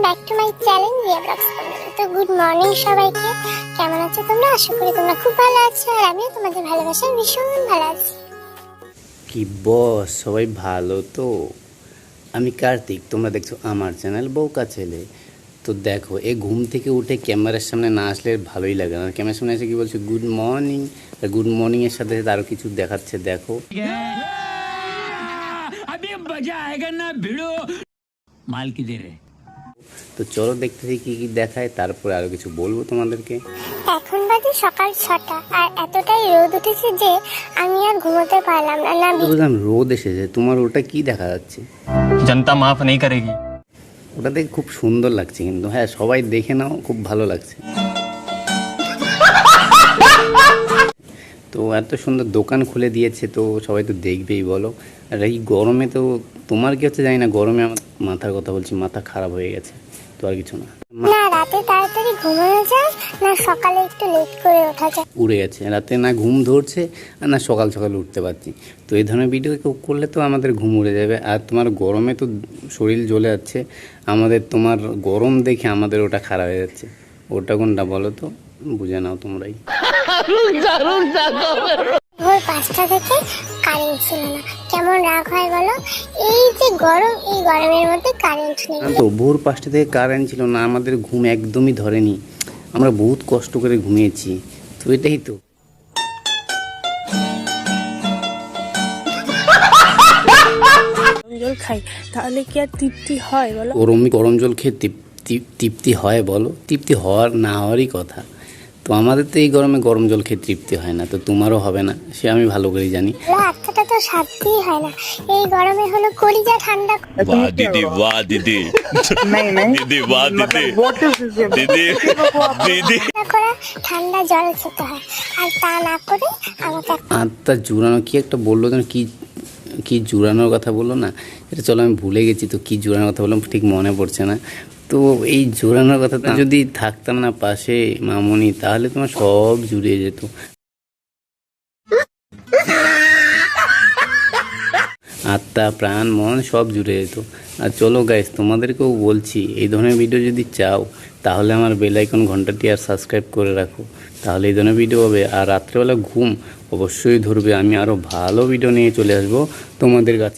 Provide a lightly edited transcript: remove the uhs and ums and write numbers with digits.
Back to my channel Riya blogs. তো good morning সবাইকে। কেমন আছো তোমরা? আশা করি তোমরা খুব ভালো আছো, আর আমিও তোমাদের ভালোবাসায় ভীষণ ভালো আছি। কি বস, সবাই ভালো তো? আমি কার্তিক, তোমরা দেখছো আমার চ্যানেল বউকা ছেলে। তো দেখো, এই ঘুম থেকে উঠে ক্যামেরার সামনে না আসলে ভালোই লাগে না। ক্যামেরার সামনে এসে কি বলছে গুড মর্নিং, আর গুড মর্নিং এর সাথে সাথে আরো কিছু দেখাচ্ছে। দেখো माल की दे रहे। তো চলো দেখতে দেখি কি কি দেখায়, তারপরে আরো কিছু বলবো তোমাদেরকে। এখন বাজে সকাল 6টা, আর এতটাই রোদ উঠেছে যে আমি আর ঘুমোতে পারলাম না। বুঝলাম রোদ এসেছে, তোমার ওটা কি দেখা যাচ্ছে? जनता माफ नहीं करेगी। ওটা দেখে খুব সুন্দর লাগছে, কিন্তু হ্যাঁ সবাই দেখে নাও, খুব ভালো লাগছে। তো এত সুন্দর দোকান খুলে দিয়েছে, তো সবাই তো দেখবেই বলো। আর এই গরমে তো তোমার কি হচ্ছে জানি না, গরমে আমার মাথার কথা বলছি, মাথা খারাপ হয়ে গেছে। তো আর কিছু না, না রাতে তাড়াতাড়ি ঘুমানো যায়, না সকালে একটু লেট করে ওঠা যায়। উড়ে গেছে রাতে, না ঘুম ধরছে আর না সকাল সকাল উঠতে পারছি। তো এই ধরনের ভিডিও কেউ করলে তো আমাদের ঘুম উড়ে যাবে। আর তোমার গরমে তো শরীর জ্বলে যাচ্ছে আমাদের, তোমার গরম দেখে আমাদের ওটা খারাপ হয়ে যাচ্ছে। ওটা কোনটা বলো তো, বুঝে নাও তোমরাই। ভোর 5টা থেকে কারেন্ট ছিল না, কেমন রাগ হয় বলো? এই যে গরম, এই গরমের মধ্যে কারেন্ট নেই। তো ভোর 5টা থেকে কারেন্ট ছিল না, আমাদের ঘুম একদমই ধরেনি। আমরা বহুত কষ্ট করে ঘুমিয়েছি। তো এটাই তো, জল খাই তাহলে কি আর তৃপ্তি হয় বলো? গরম জল খেয়ে তৃপ্তি হয় বলো? তৃপ্তি হওয়ার না হওয়ারই কথা। তো আমাদের তো এই গরমে গরম জল খেয়ে তৃপ্তি হয় না, তো তোমারও হবে না, সে আমি ভালো করেই জানি। আত্মাটা তো শান্তিই হয় না। এই গরমে হলো কলিজা ঠান্ডা वाह दीदी, वाह दीदी, नहीं नहीं दीदी, वाह दीदी, व्हाट इज दिस? दीदी, दीदी। করে ঠান্ডা জল খেতে হয়, আর তা না করে আমাকে আত্মা জুড়ানো কি একটা বললো যেন, কি কি জুড়ানোর কথা বললো না, এটা চলো আমি ভুলে গেছি। তো কি জুড়ানোর কথা বললাম ঠিক মনে পড়ছে না। তো এই জোড়ানোর কথাটা যদি থাকতাম না পাশে মামনি, তাহলে তোমার সব জুড়িয়ে যেত। আত্মা প্রাণ মন সব জুড়ে যেত। আর চলো গাইস, তোমাদেরকেও বলছি, এই ধরনের ভিডিও যদি চাও তাহলে আমার বেল আইকন ঘন্টাটি আর সাবস্ক্রাইব করে রাখো, তাহলে এই ধরনের ভিডিও হবে। আর রাত্রেবেলা ঘুম অবশ্যই ধরবে, আমি আরও ভালো ভিডিও নিয়ে চলে আসবো তোমাদের কাছে।